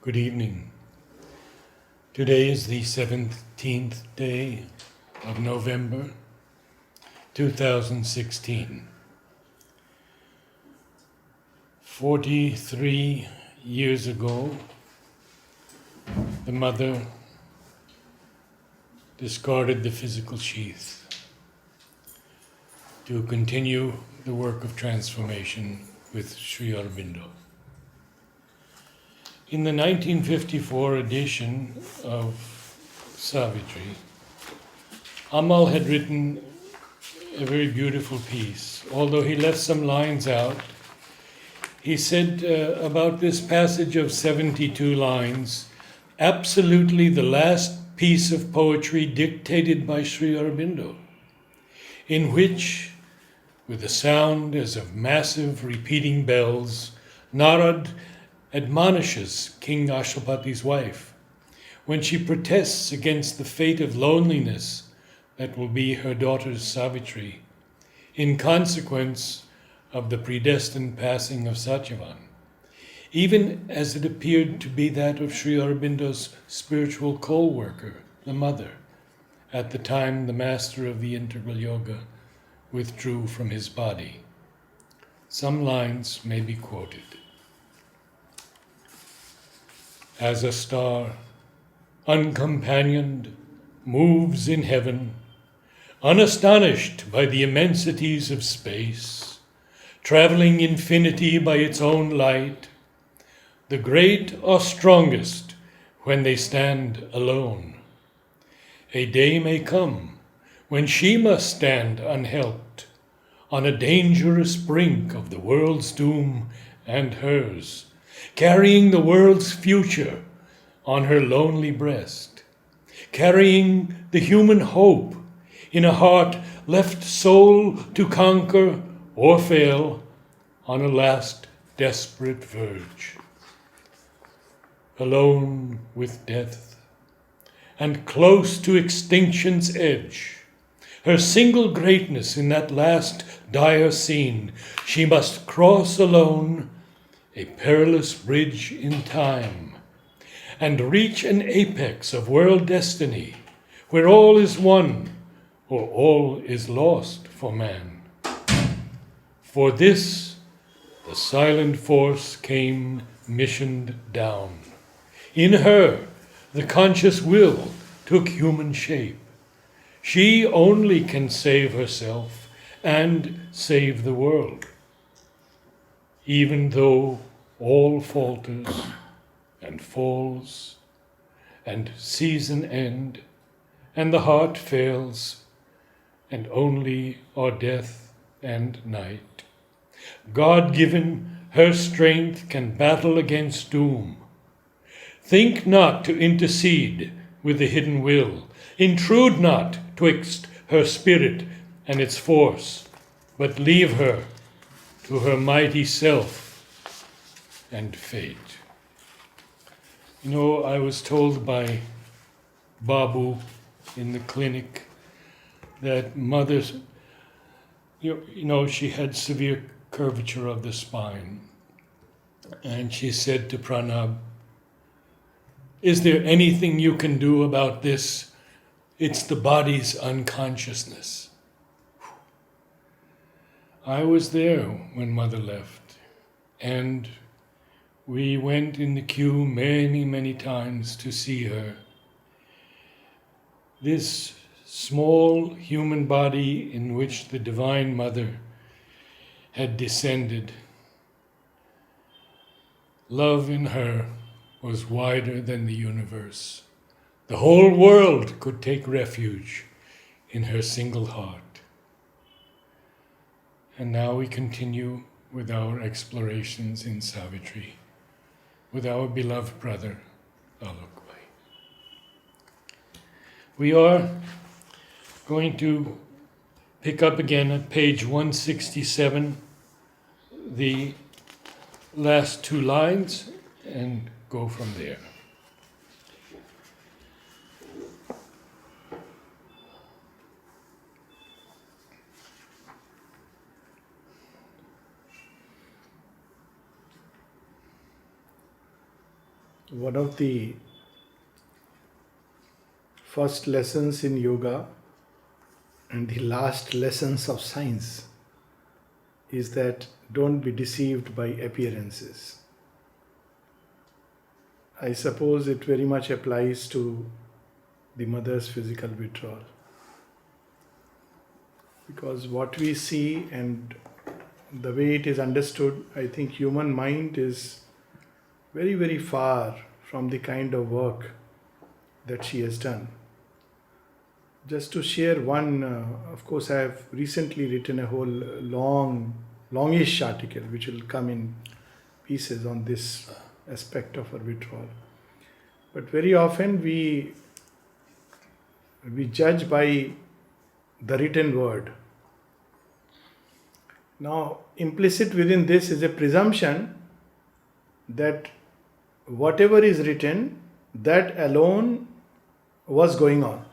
Good evening. Today is the 17th day of November 2016. 43 years ago, the mother discarded the physical sheath to continue the work of transformation with Sri Aurobindo. In the 1954 edition of Savitri, Amal had written a very beautiful piece. Although he left some lines out, he said about this passage of 72 lines, absolutely the last piece of poetry dictated by Sri Aurobindo, in which, with a sound as of massive repeating bells, Narad admonishes King Ashwapati's wife when she protests against the fate of loneliness that will be her daughter's Savitri in consequence of the predestined passing of Satyavan, even as it appeared to be that of Sri Aurobindo's spiritual co-worker, the mother, at the time the master of the integral yoga withdrew from his body. Some lines may be quoted. As a star, uncompanioned, moves in heaven, unastonished by the immensities of space, traveling infinity by its own light, the great are strongest when they stand alone. A day may come when she must stand unhelped on a dangerous brink of the world's doom and hers, carrying the world's future on her lonely breast, carrying the human hope in a heart left sole to conquer or fail on a last desperate verge. Alone with death and close to extinction's edge, her single greatness in that last dire scene, she must cross alone a perilous bridge in time, and reach an apex of world destiny, where all is won or all is lost for man. For this, the silent force came missioned down. In her, the conscious will took human shape. She only can save herself and save the world. Even though all falters and falls, and season end, and the heart fails, and only are death and night, God-given, her strength can battle against doom. Think not to intercede with the hidden will, intrude not twixt her spirit and its force, but leave her to her mighty self and fate. You know, I was told by Babu in the clinic that mother's, she had severe curvature of the spine. And she said to Pranab, "Is there anything you can do about this? It's the body's unconsciousness." I was there when mother left, and we went in the queue many, many times to see her. This small human body in which the Divine Mother had descended, love in her was wider than the universe. The whole world could take refuge in her single heart. And now we continue with our explorations in Savitri, with our beloved brother, Alok Bhai. We are going to pick up again at page 167, the last two lines, and go from there. One of the first lessons in yoga and the last lessons of science is that don't be deceived by appearances. I suppose it very much applies to the mother's physical withdrawal. Because what we see and the way it is understood, I think human mind is very, very far from the kind of work that she has done. Just to share one, of course, I have recently written a whole longish article which will come in pieces on this aspect of our withdrawal. But very often we judge by the written word. Now, implicit within this is a presumption that whatever is written, that alone was going on.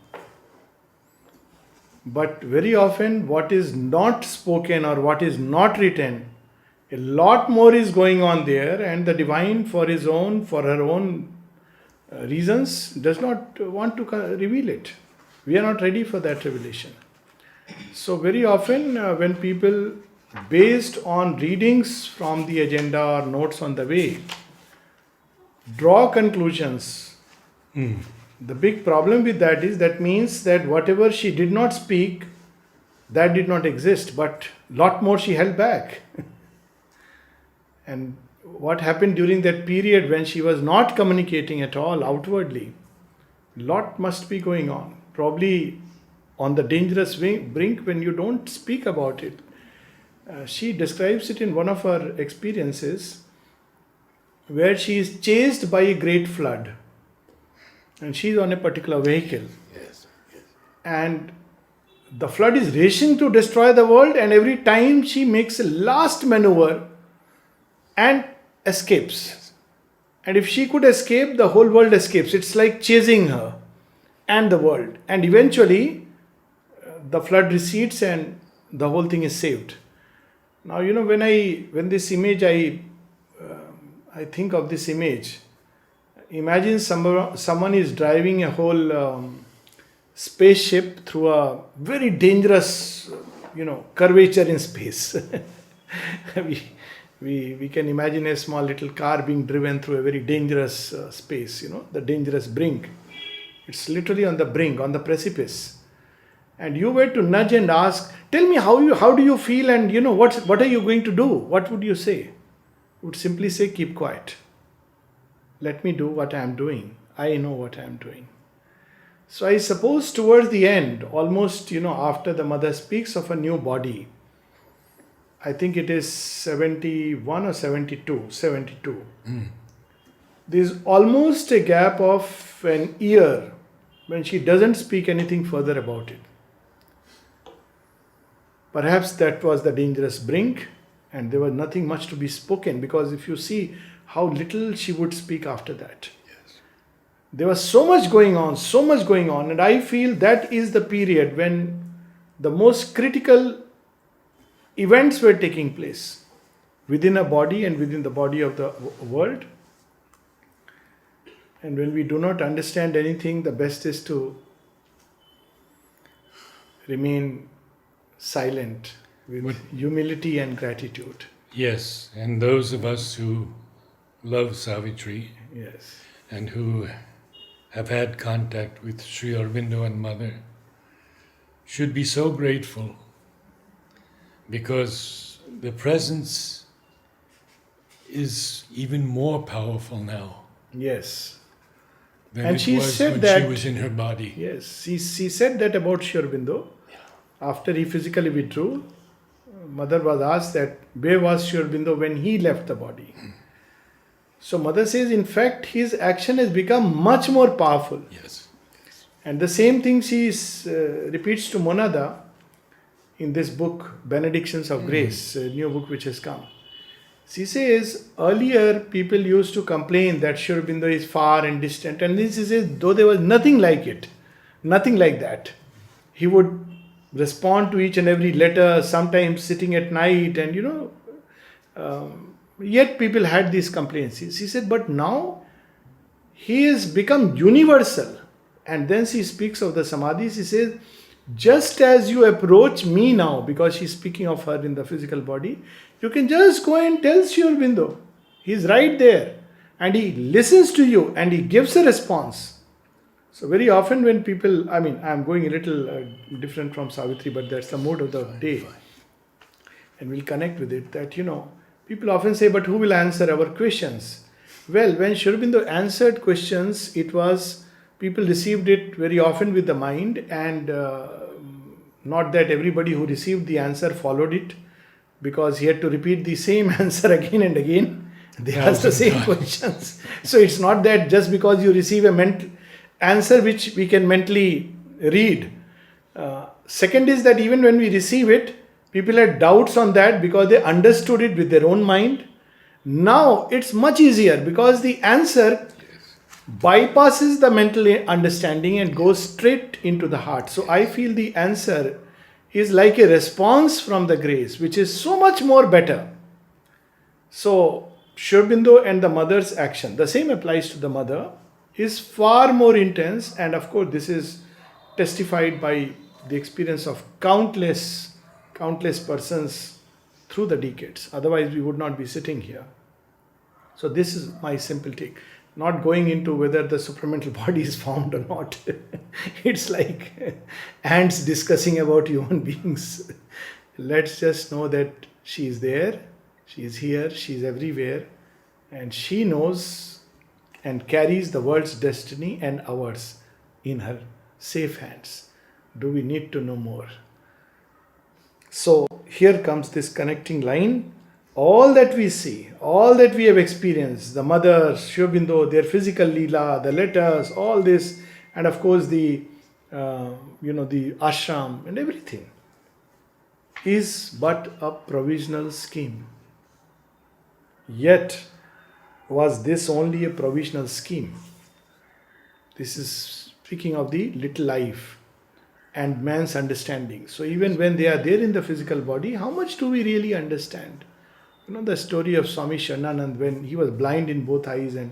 But very often, what is not spoken or what is not written, a lot more is going on there, and the divine, for her own reasons, does not want to reveal it. We are not ready for that revelation. So, very often, when people, based on readings from the agenda or notes on the way, draw conclusions. The big problem with that is that means that whatever she did not speak, that did not exist, but lot more she held back. And what happened during that period when she was not communicating at all outwardly, lot must be going on. Probably on the dangerous brink when you don't speak about it. She describes it in one of her experiences where she is chased by a great flood. And she is on a particular vehicle. Yes. And the flood is racing to destroy the world, and every time she makes a last maneuver and escapes. And if she could escape, the whole world escapes. It's like chasing her and the world. And eventually, the flood recedes and the whole thing is saved. Now, when this image, I think of this image. Imagine someone is driving a whole spaceship through a very dangerous, curvature in space. we can imagine a small little car being driven through a very dangerous space, the dangerous brink. It's literally on the brink, on the precipice. And you were to nudge and ask, tell me how do you feel, and what are you going to do? What would you say? You would simply say, keep quiet. Let me do what I am doing. I know what I am doing. So I suppose towards the end, almost, after the mother speaks of a new body, I think it is 71 or 72. There's almost a gap of an year when she doesn't speak anything further about it. Perhaps that was the dangerous brink, and there was nothing much to be spoken, because if you see how little she would speak after that. Yes. There was so much going on, and I feel that is the period when the most critical events were taking place within a body and within the body of the world. And when we do not understand anything, the best is to remain silent with humility and gratitude. Yes, and those of us who love Savitri, Yes. and who have had contact with Sri Aurobindo and Mother should be so grateful, because the presence is even more powerful now Yes. than And it she was said when that- she was in her body. Yes. She said that about Sri Aurobindo. After he physically withdrew, Mother was asked that where was Sri Aurobindo when he left the body. So Mother says, in fact, his action has become much more powerful. Yes. And the same thing she repeats to Monada in this book, Benedictions of Grace, a new book which has come. She says, earlier people used to complain that Sri Aurobindo is far and distant. And then she says, though there was nothing like it, nothing like that. He would respond to each and every letter, sometimes sitting at night, and yet people had these complaints. She said, but now he has become universal. And then she speaks of the samadhis. She says, just as you approach me now, because she's speaking of her in the physical body, you can just go and tell Sri Aurobindo. He's right there. And he listens to you and he gives a response. So very often when people, I mean, I'm going a little different from Savitri, but that's the mode of the day. And we'll connect with it, that, people often say, but who will answer our questions? Well, when Sri Aurobindo answered questions, it was, people received it very often with the mind, and not that everybody who received the answer followed it, because he had to repeat the same answer again and again. They asked the same questions. So it's not that just because you receive a mental answer which we can mentally read. Second is that even when we receive it, people had doubts on that because they understood it with their own mind. Now it's much easier because the answer bypasses the mental understanding and goes straight into the heart. So I feel the answer is like a response from the grace, which is so much more better. So Sri Aurobindo and the mother's action, the same applies to the mother, is far more intense, and of course this is testified by the experience of countless persons through the decades. Otherwise we would not be sitting here. So this is my simple take. Not going into whether the supramental body is formed or not. It's like ants discussing about human beings. Let's just know that she is there, she is here, she is everywhere, and she knows and carries the world's destiny and ours in her safe hands. Do we need to know more? So here comes this connecting line. All that we see, all that we have experienced, the mother, Sri Aurobindo, their physical leela, the letters, all this, and of course the ashram and everything, is but a provisional scheme. Yet, was this only a provisional scheme? This is speaking of the little life and man's understanding. So even when they are there in the physical body, how much do we really understand? The story of Swami Sharananand, when he was blind in both eyes, and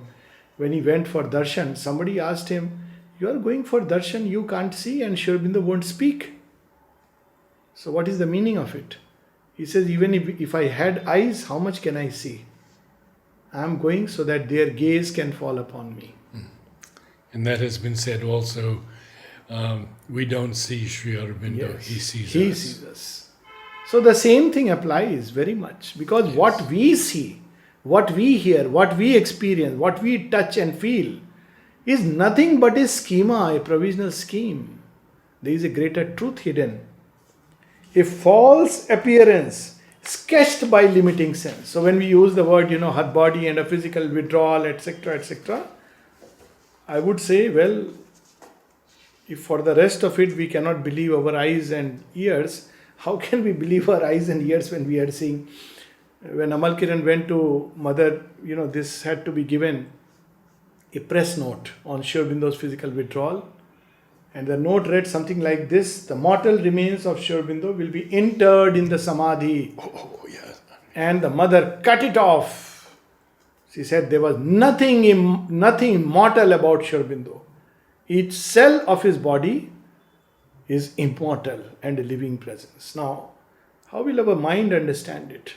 when he went for darshan, somebody asked him, you are going for darshan, you can't see, and Sri Aurobindo won't speak. So what is the meaning of it? He says, even if I had eyes, how much can I see? I am going so that their gaze can fall upon me. And that has been said also, we don't see Sri Aurobindo, Yes, he sees he us. sees us. So the same thing applies very much, because what we see, what we hear, what we experience, what we touch and feel is nothing but a schema, a provisional scheme. There is a greater truth hidden. A false appearance sketched by limiting sense. So when we use the word, hot body and a physical withdrawal, etc., etc., I would say, well, if for the rest of it we cannot believe our eyes and ears, how can we believe our eyes and ears when we are seeing? When Amal Kiran went to mother, this had to be given a press note on Sri Aurobindo's physical withdrawal. And the note read something like this: the mortal remains of Sri Aurobindo will be interred in the samadhi. Oh, yes. And the mother cut it off. She said there was nothing immortal about Sri Aurobindo. Each cell of his body is immortal and a living presence. Now, how will our mind understand it?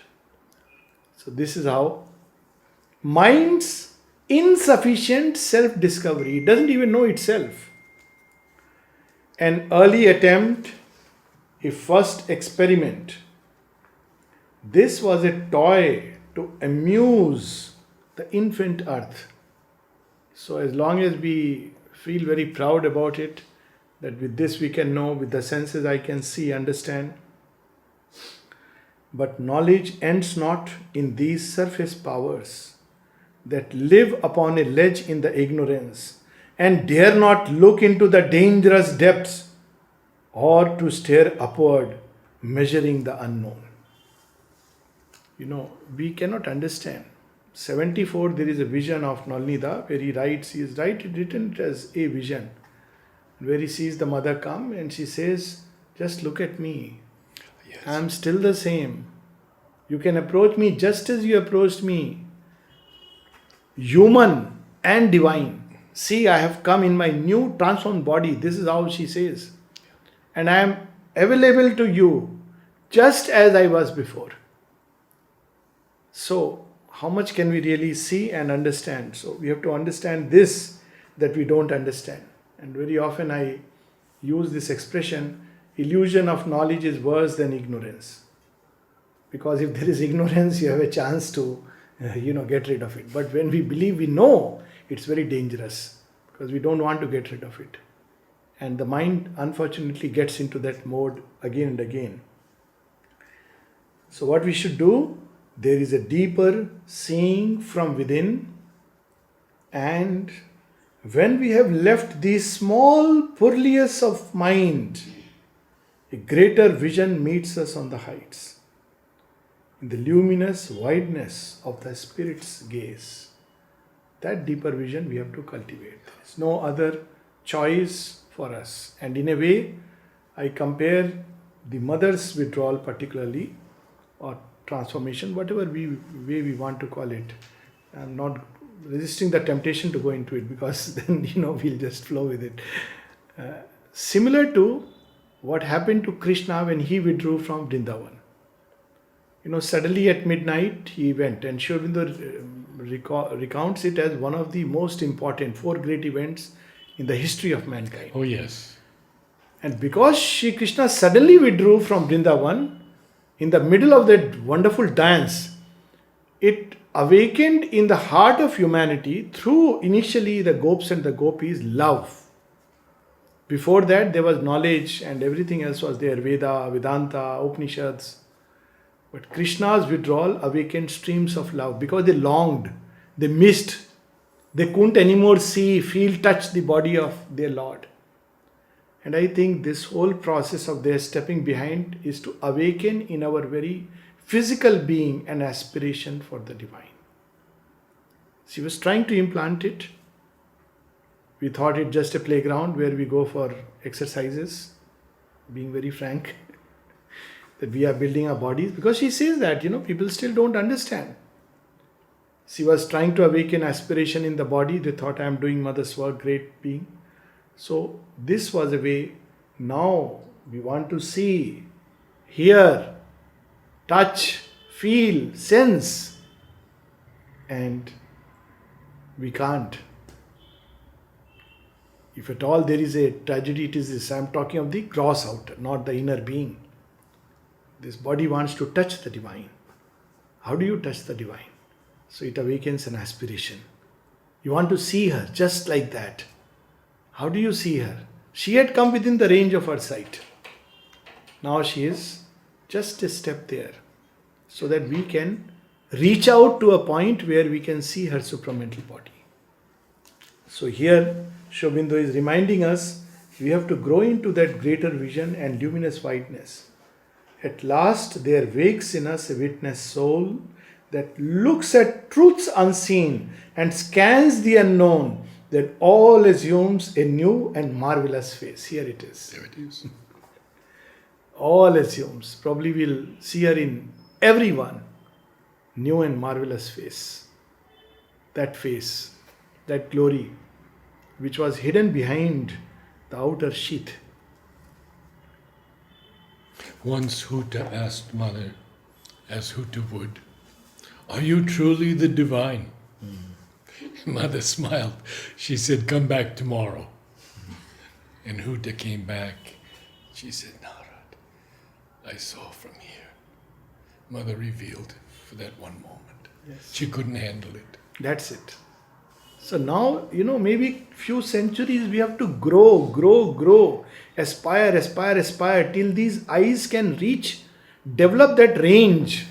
So this is how mind's insufficient self-discovery, it doesn't even know itself. An early attempt, a first experiment. This was a toy to amuse the infant earth. So as long as we feel very proud about it, that with this we can know, with the senses I can see, understand. But knowledge ends not in these surface powers that live upon a ledge in the ignorance and dare not look into the dangerous depths or to stare upward, measuring the unknown. We cannot understand. 74, there is a vision of Nalnida where he writes, he is written it as a vision, where he sees the mother come and she says, just look at me. Yes. I am still the same. You can approach me just as you approached me. Human and divine. See, I have come in my new transformed body. This is how she says. And I am available to you just as I was before. So, how much can we really see and understand? So, we have to understand this that we don't understand. And very often I use this expression, illusion of knowledge is worse than ignorance. Because if there is ignorance, you have a chance to, get rid of it. But when we believe we know, it's very dangerous because we don't want to get rid of it. And the mind, unfortunately, gets into that mode again and again. So, what we should do? There is a deeper seeing from within, and when we have left these small purlieus of mind, a greater vision meets us on the heights, in the luminous wideness of the Spirit's gaze. That deeper vision we have to cultivate. There is no other choice for us. And in a way, I compare the mother's withdrawal particularly, or transformation, whatever way we want to call it. I'm not resisting the temptation to go into it because then, we'll just flow with it. Similar to what happened to Krishna when he withdrew from Vrindavan. Suddenly at midnight he went, and Sri Aurobindo recounts it as one of the most important 4 great events in the history of mankind. Oh, yes. And because Shri Krishna suddenly withdrew from Vrindavan, in the middle of that wonderful dance, it awakened in the heart of humanity through initially the gopis and the gopis love. Before that there was knowledge and everything else was there, Veda, Vedanta, Upanishads. But Krishna's withdrawal awakened streams of love because they longed, they missed, they couldn't anymore see, feel, touch the body of their Lord. And I think this whole process of their stepping behind is to awaken in our very physical being an aspiration for the divine. She was trying to implant it. We thought it just a playground where we go for exercises, being very frank, that we are building our bodies. Because she says that, people still don't understand. She was trying to awaken aspiration in the body. They thought, I am doing mother's work, great being. So this was a way. Now we want to see, hear, touch, feel, sense, and we can't. If at all there is a tragedy, it is this. I am talking of the gross outer, not the inner being. This body wants to touch the divine. How do you touch the divine? So it awakens an aspiration. You want to see her just like that. How do you see her? She had come within the range of her sight. Now she is just a step there, so that we can reach out to a point where we can see her supramental body. So here Sri Aurobindo is reminding us we have to grow into that greater vision and luminous whiteness. At last there wakes in us a witness soul that looks at truths unseen and scans the unknown, that all assumes a new and marvelous face. Here it is. There it is. All assumes. Probably we'll see her in everyone. New and marvelous face. That face, that glory, which was hidden behind the outer sheath. Once Huta asked Mother, as Huta would, "Are you truly the divine?" Mother smiled. She said, "Come back tomorrow." And Huta came back. She said, "Narad, I saw from here." Mother revealed for that one moment. Yes. She couldn't handle it. That's it. So now, maybe few centuries we have to grow, aspire till these eyes can reach, develop that range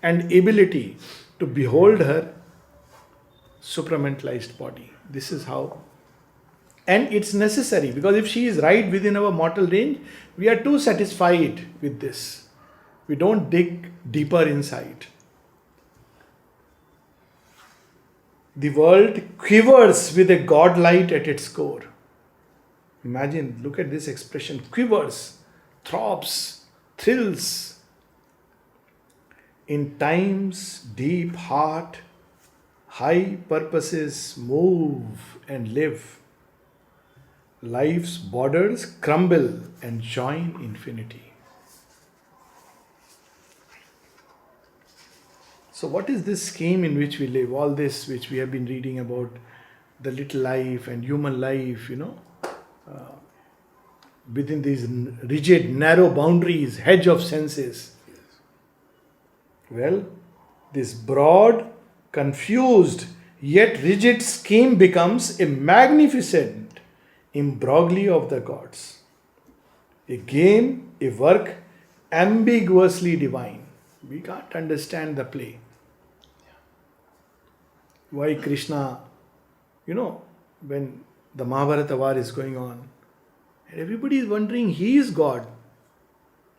and ability to behold her supramentalized body. This is how. And it's necessary, because if she is right within our mortal range, we are too satisfied with this. We don't dig deeper inside. The world quivers with a God light at its core. Imagine, look at this expression, quivers, throbs, thrills. In time's deep heart, High purposes move and live. Life's borders crumble and join infinity. So, what is this scheme in which we live? All this which we have been reading about, the little life and human life, within these rigid, narrow boundaries, hedge of senses. Well, this broad, confused, yet rigid scheme becomes a magnificent imbroglio of the gods. A game, a work ambiguously divine. We can't understand the play. Why Krishna, when the Mahabharata war is going on, everybody is wondering, he is God.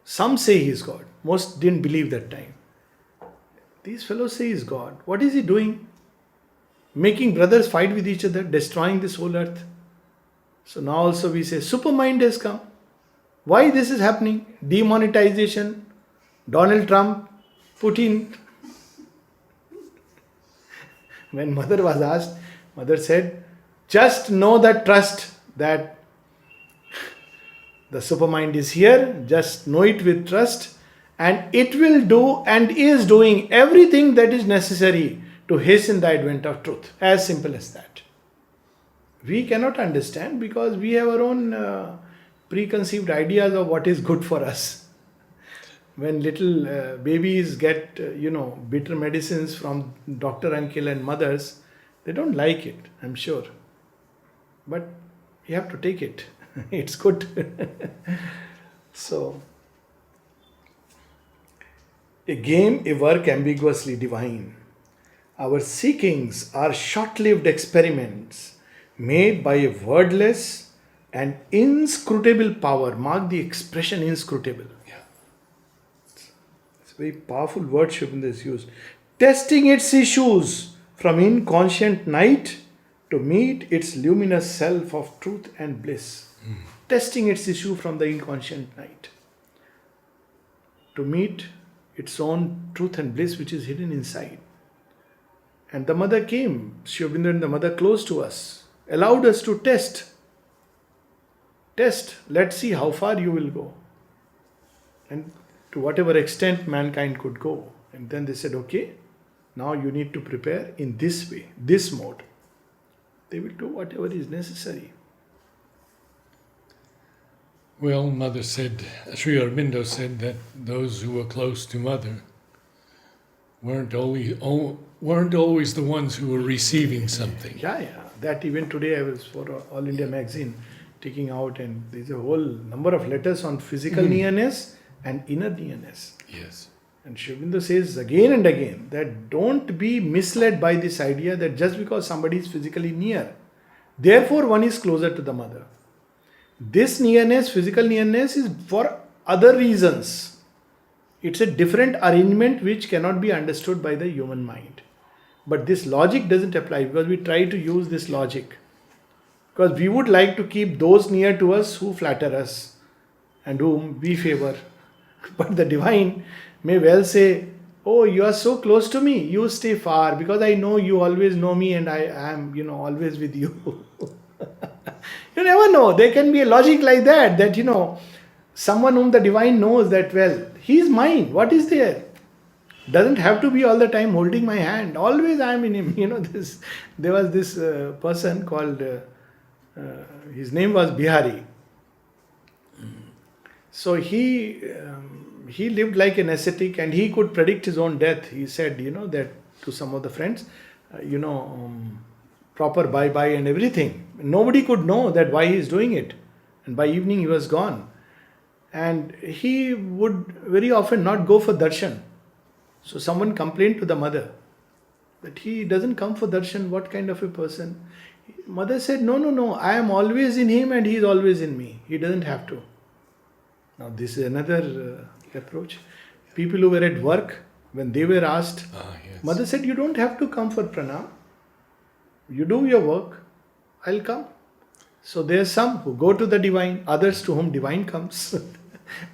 Some say he is God. Most didn't believe that time. These fellows say he is God. What is he doing? Making brothers fight with each other, destroying this whole earth. So now also we say, supermind has come. Why this is happening? Demonetization, Donald Trump, Putin. When mother was asked, mother said, just know that trust that the supermind is here, just know it with trust, and it will do and is doing everything that is necessary to hasten the advent of truth. As simple as that. We cannot understand because we have our own preconceived ideas of what is good for us. When little babies get, bitter medicines from doctor, uncle and mothers, they don't like it, I'm sure. But you have to take it. It's good. So, a game, a work ambiguously divine. Our seekings are short-lived experiments made by a wordless and inscrutable power. Mark the expression inscrutable. It's a very powerful word Sri Aurobindo is used. Testing its issues from inconscient night to meet its luminous self of truth and bliss. Testing its issue from the inconscient night to meet its own truth and bliss which is hidden inside. And the mother came, Sri Aurobindo and the mother close to us, allowed us to test. Test, let's see how far you will go. And to whatever extent mankind could go. And then they said, okay, now you need to prepare in this way, this mode. They will do whatever is necessary. Well, Mother said, Sri Aurobindo said that those who were close to Mother weren't always the ones who were receiving something. Yeah. That even today I was for All India magazine taking out, and there's a whole number of letters on physical nearness and inner nearness. Yes. And Sri Aurobindo says again and again that don't be misled by this idea that just because somebody is physically near, therefore one is closer to the mother. This nearness, physical nearness, is for other reasons. It's a different arrangement which cannot be understood by the human mind. But this logic doesn't apply because we try to use this logic. Because we would like to keep those near to us who flatter us and whom we favor. But the divine may well say, oh, you are so close to me, you stay far because I know you always know me and I am, always with you. You never know. There can be a logic like that, someone whom the divine knows that, well, he is mine. What is there? Doesn't have to be all the time holding my hand. Always I am in him. There was this person called, his name was Bihari. So he lived like an ascetic and he could predict his own death. He said, that to some of the friends, proper bye-bye and everything. Nobody could know that why he is doing it. And by evening he was gone. And he would very often not go for darshan. So someone complained to the mother that he doesn't come for darshan. What kind of a person? Mother said, no, I am always in him and he is always in me. He doesn't have to. Now this is another approach. People who were at work, when they were asked, Yes. Mother said, you don't have to come for pranam. You do your work, I'll come. So there are some who go to the divine, others to whom divine comes.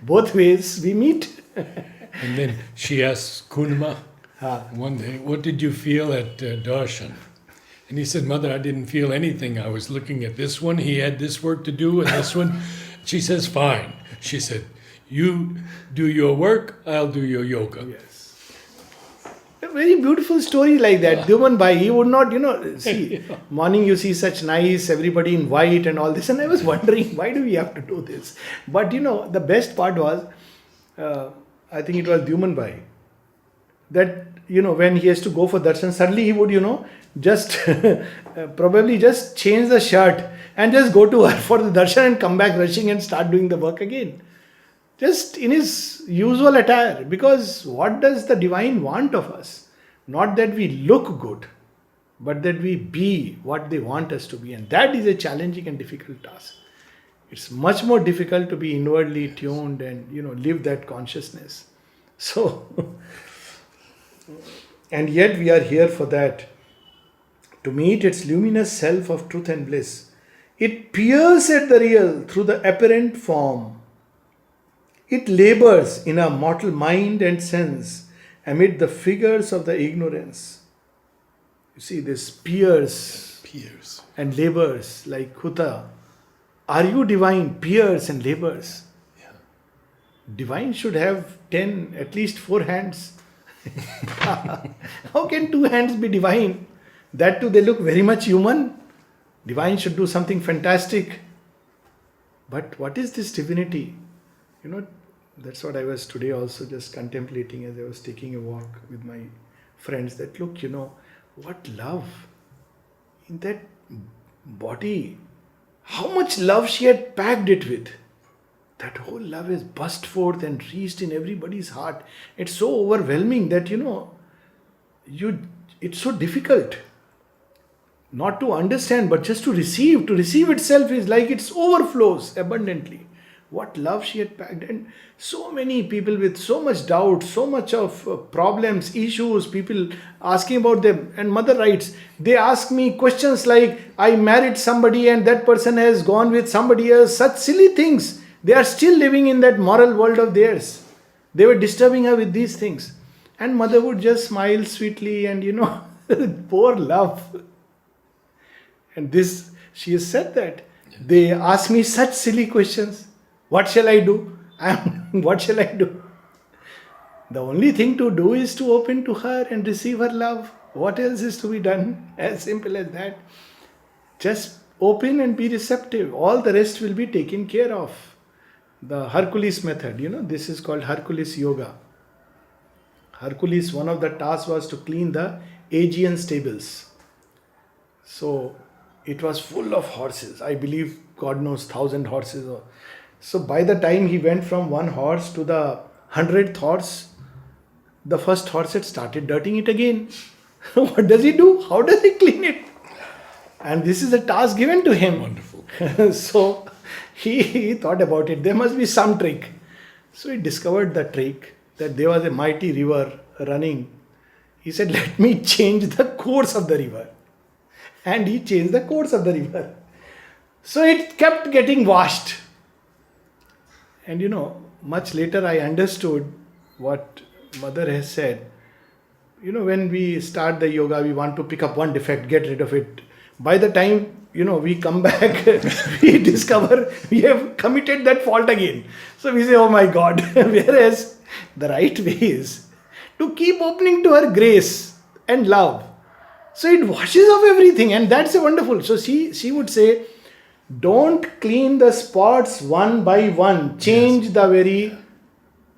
Both ways we meet. And then she asks Kunma, one day, what did you feel at darshan? And he said, Mother, I didn't feel anything. I was looking at this one. He had this work to do and this one. She says, fine. She said, you do your work, I'll do your yoga. Yes. A very beautiful story like that. Dhuman Bhai, he would not, see, morning you see such nice, everybody in white and all this. And I was wondering, why do we have to do this? But, the best part was, I think it was Dhuman Bhai, that, when he has to go for darshan, suddenly he would, just probably just change the shirt and just go to her for the darshan and come back rushing and start doing the work again. Just in his usual attire. Because what does the divine want of us? Not that we look good, but that we be what they want us to be. And that is a challenging and difficult task. It's much more difficult to be inwardly tuned and, live that consciousness. So, and yet we are here for that. To meet its luminous self of truth and bliss. It peers at the real through the apparent form. It labors in our mortal mind and sense amid the figures of the ignorance. You see, this peers and labors like Huta. Are you divine? Peers and labors. Yeah. Divine should have 10, at least 4 hands. How can 2 hands be divine? That too, they look very much human. Divine should do something fantastic. But what is this divinity? That's what I was today also just contemplating as I was taking a walk with my friends. That look, what love in that body. How much love she had packed it with. That whole love has burst forth and reached in everybody's heart. It's so overwhelming that, it's so difficult. Not to understand, but just to receive. To receive itself is like it overflows abundantly. What love she had packed. And so many people with so much doubt, so much of problems, issues, people asking about them. And mother writes, they ask me questions like, I married somebody and that person has gone with somebody else. Such silly things. They are still living in that moral world of theirs. They were disturbing her with these things. And mother would just smile sweetly and, pour love. And this, she has said that. They ask me such silly questions. What shall I do? What shall I do? The only thing to do is to open to her and receive her love. What else is to be done? As simple as that. Just open and be receptive. All the rest will be taken care of. The Hercules method, this is called Hercules Yoga. Hercules, one of the tasks was to clean the Aegean stables. So, it was full of horses. I believe, God knows, 1,000 horses. So by the time he went from one horse to the 100th horse, the first horse had started dirtying it again. What does he do? How does he clean it? And this is a task given to him. Wonderful. So he thought about it. There must be some trick. So he discovered the trick that there was a mighty river running. He said, let me change the course of the river. And he changed the course of the river. So it kept getting washed. And much later I understood what mother has said. When we start the yoga, we want to pick up one defect, get rid of it. By the time, we come back, we discover we have committed that fault again. So we say, oh my God. Whereas the right way is to keep opening to her grace and love. So it washes off everything, and that's wonderful. So she would say, don't clean the spots one by one. Change the very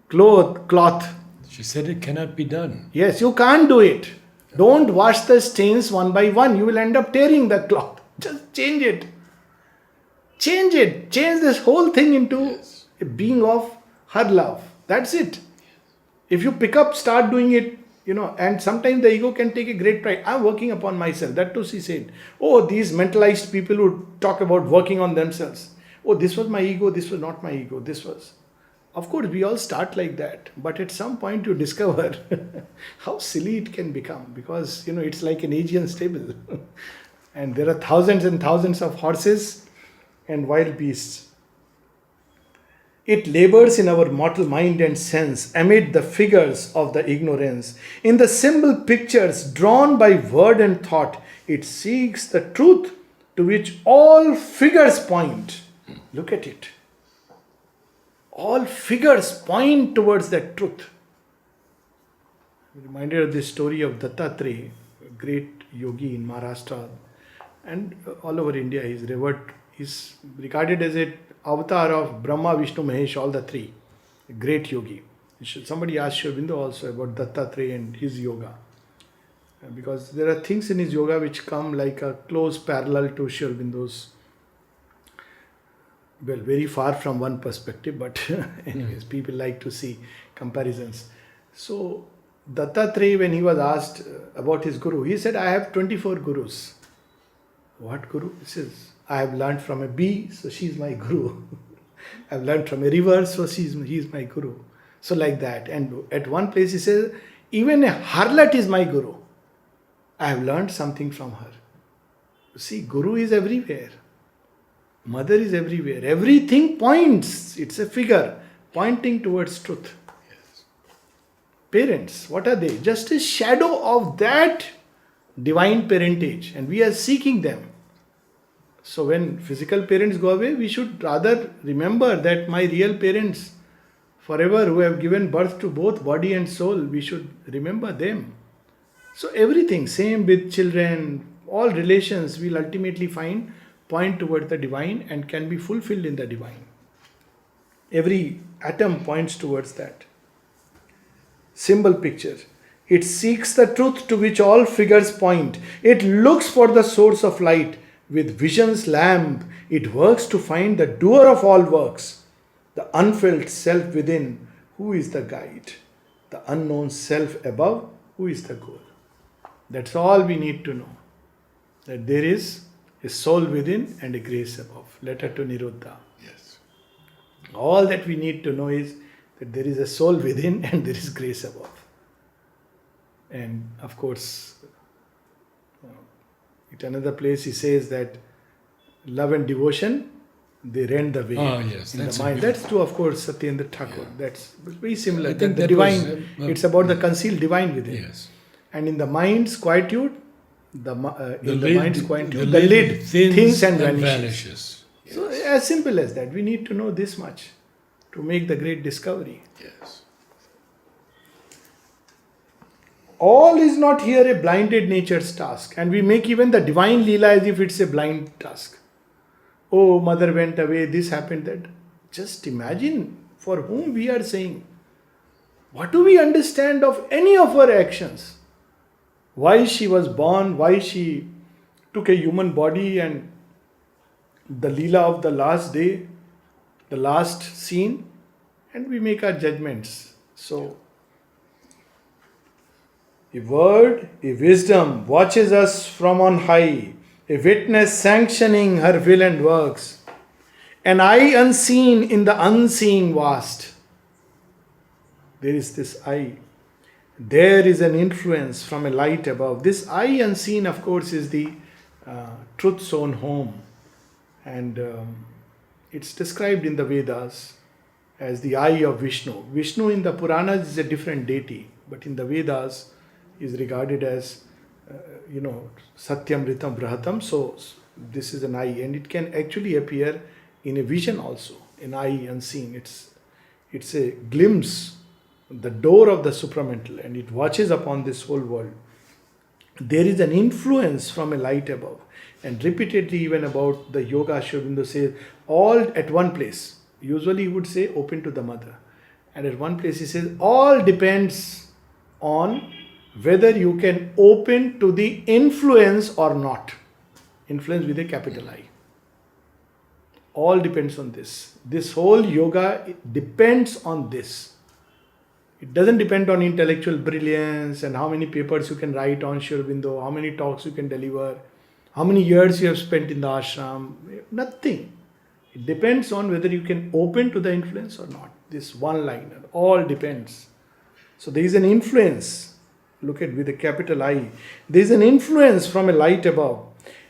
cloth. She said it cannot be done. Yes, you can't do it. Don't wash the stains one by one. You will end up tearing the cloth. Just change it. Change it. Change this whole thing into a being of her love. That's it. If you start doing it, and sometimes the ego can take a great pride. I'm working upon myself. That too she said. Oh, these mentalized people who talk about working on themselves. Oh, this was my ego. This was not my ego. This was. Of course, we all start like that. But at some point you discover how silly it can become. Because, it's like an Aegean stable. And there are thousands and thousands of horses and wild beasts. It labors in our mortal mind and sense amid the figures of the ignorance. In the symbol pictures drawn by word and thought, it seeks the truth to which all figures point. Look at it. All figures point towards that truth. I'm reminded of this story of Dattatreya, a great yogi in Maharashtra and all over India. He's regarded as an avatar of Brahma, Vishnu, Mahesh, all the three. A great yogi. Somebody asked Sri Aurobindo also about Dattatreya and his yoga. Because there are things in his yoga which come like a close parallel to Sri Aurobindo's. Well, very far from one perspective, but anyways, people like to see comparisons. So, Dattatreya, when he was asked about his guru, he said, I have 24 gurus. What guru? He says, I have learned from a bee, so she is my guru. I have learned from a river, so he is my guru. So like that. And at one place he says, even a harlot is my guru. I have learned something from her. See, guru is everywhere. Mother is everywhere. Everything points. It's a figure pointing towards truth. Yes. Parents, what are they? Just a shadow of that divine parentage, and we are seeking them. So when physical parents go away, we should rather remember that my real parents forever who have given birth to both body and soul, we should remember them. So everything, same with children, all relations we'll ultimately find point toward the divine and can be fulfilled in the divine. Every atom points towards that. Symbol picture. It seeks the truth to which all figures point. It looks for the source of light. With vision's lamp, it works to find the doer of all works. The unfelt self within, who is the guide? The unknown self above, who is the goal? That's all we need to know. That there is a soul within and a grace above. Letter to Niruddha. Yes. All that we need to know is that there is a soul within and there is grace above. And of course, at another place he says that love and devotion, they rend the way Yes, in that's the a mind. beautiful- That's true, of course, Satyendra Thakur. Yeah. That's very similar. I That think the that divine, was, it's about the concealed divine within. Yes. And in the mind's quietude, in the mind's quietude, the the lid thins and vanishes. vanishes. So as simple as that, we need to know this much to make the great discovery. Yes. All is not here a blinded nature's task, and we make even the divine Leela as if it's a blind task. Oh, mother went away, this happened, that. Just imagine for whom we are saying. What do we understand of any of her actions? Why she was born, why she took a human body, and the Leela of the last day, the last scene, and we make our judgments. So, a word, a wisdom watches us from on high, a witness sanctioning her will and works, an eye unseen in the unseen vast. There is this eye. There is an influence from a light above. This eye unseen, of course, is the truth's own home. And it's described in the Vedas as the eye of Vishnu. Vishnu in the Puranas is a different deity, but in the Vedas is regarded as, Satyam Ritam Brahatam. So this is an eye, and it can actually appear in a vision also, an eye unseen. It's a glimpse, the door of the supramental, and it watches upon this whole world. There is an influence from a light above. And repeatedly, even about the yoga, Sri Aurobindo says, all at one place. Usually he would say, open to the mother. And at one place he says, all depends on whether you can open to the influence or not. Influence with a capital I. All depends on this. This whole yoga depends on this. It doesn't depend on intellectual brilliance and how many papers you can write on Sri Aurobindo, how many talks you can deliver, how many years you have spent in the ashram. Nothing. It depends on whether you can open to the influence or not. This one liner. All depends. So there is an influence. Look at with a capital I. There is an influence from a light above.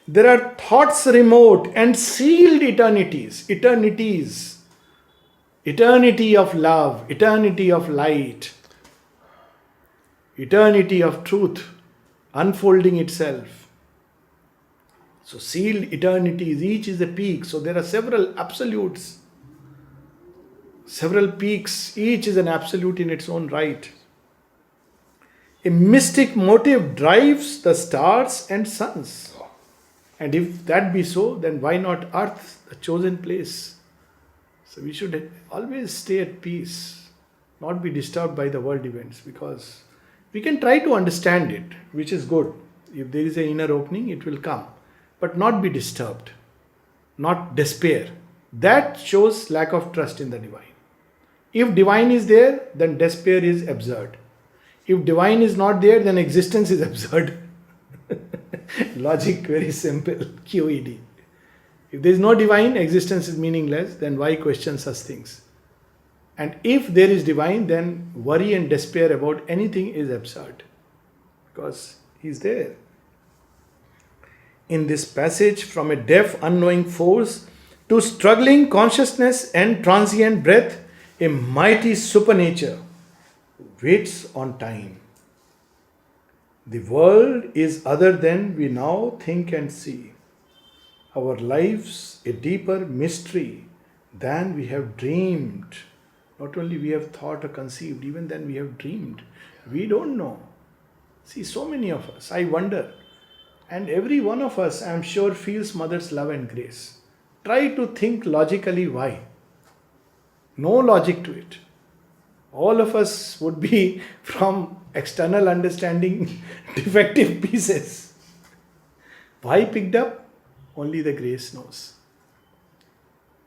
There are thoughts remote and sealed eternities. Eternities. eternity of love, eternity of light, eternity of truth unfolding itself. So sealed eternities, each is a peak. So there are several absolutes, several peaks, each is an absolute in its own right. A mystic motive drives the stars and suns. And if that be so, then why not earth, the chosen place? So we should always stay at peace, not be disturbed by the world events, because we can try to understand it, which is good. If there is an inner opening, it will come. But not be disturbed, not despair. That shows lack of trust in the divine. If divine is there, then despair is absurd. If divine is not there, then existence is absurd. Logic, very simple. QED. If there is no divine, existence is meaningless, then why question such things? And if there is divine, then worry and despair about anything is absurd. Because he is there. In this passage, from a deaf, unknowing force to struggling consciousness and transient breath, a mighty supernature waits on time. The world is other than we now think and see. Our lives a deeper mystery than we have dreamed. Not only we have thought or conceived, even then we have dreamed. We don't know. See, so many of us, I wonder. And every one of us, I am sure, feels Mother's love and grace. Try to think logically why. No logic to it. All of us would be from external understanding defective pieces. Why picked up? Only the grace knows.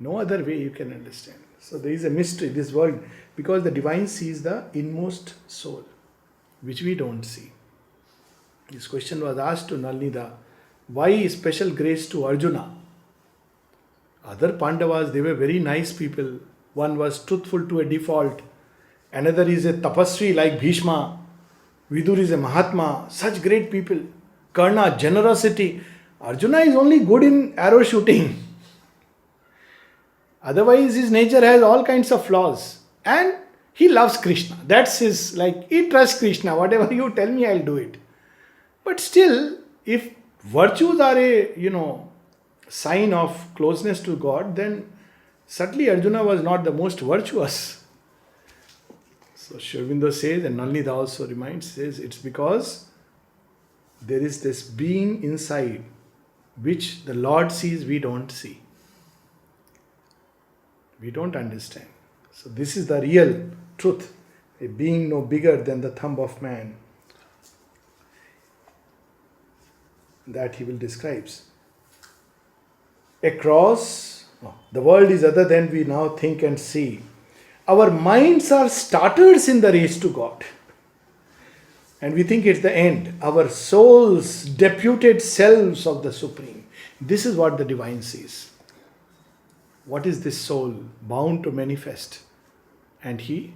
No other way you can understand. So there is a mystery, this world, because the divine sees the inmost soul, which we don't see. This question was asked to Nalnida, why special grace to Arjuna? Other Pandavas, they were very nice people. One was truthful to a default. Another is a tapasvi like Bhishma. Vidur is a Mahatma. Such great people. Karna, generosity. Arjuna is only good in arrow shooting. Otherwise, his nature has all kinds of flaws. And he loves Krishna. That's his, he trusts Krishna. Whatever you tell me, I'll do it. But still, if virtues are a, sign of closeness to God, then certainly Arjuna was not the most virtuous. So Sri Aurobindo says, and Nalnida also reminds, says, it's because there is this being inside which the Lord sees, we don't see. We don't understand. So this is the real truth, a being no bigger than the thumb of man. That he will describes. Across, the world is other than we now think and see. Our minds are starters in the race to God. And we think it's the end. Our souls, deputed selves of the Supreme. This is what the divine sees. What is this soul bound to manifest? And he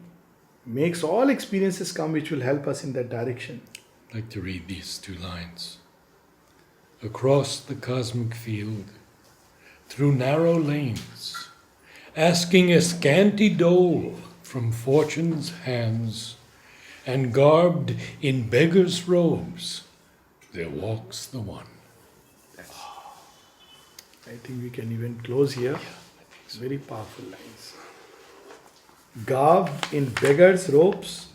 makes all experiences come which will help us in that direction. I'd like to read these two lines. Across the cosmic field, through narrow lanes, asking a scanty dole from fortune's hands, and garbed in beggar's robes, there walks the one. I think we can even close here. It's very powerful lines. Garbed in beggar's robes,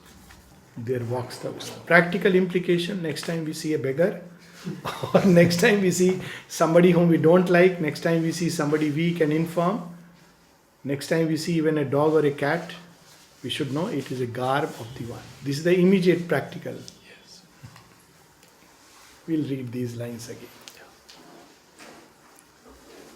there walks the one. Practical implication, next time we see a beggar, or next time we see somebody whom we don't like, next time we see somebody weak and infirm, next time we see even a dog or a cat, we should know it is a garb of the one. This is the immediate practical. Yes. We'll read these lines again.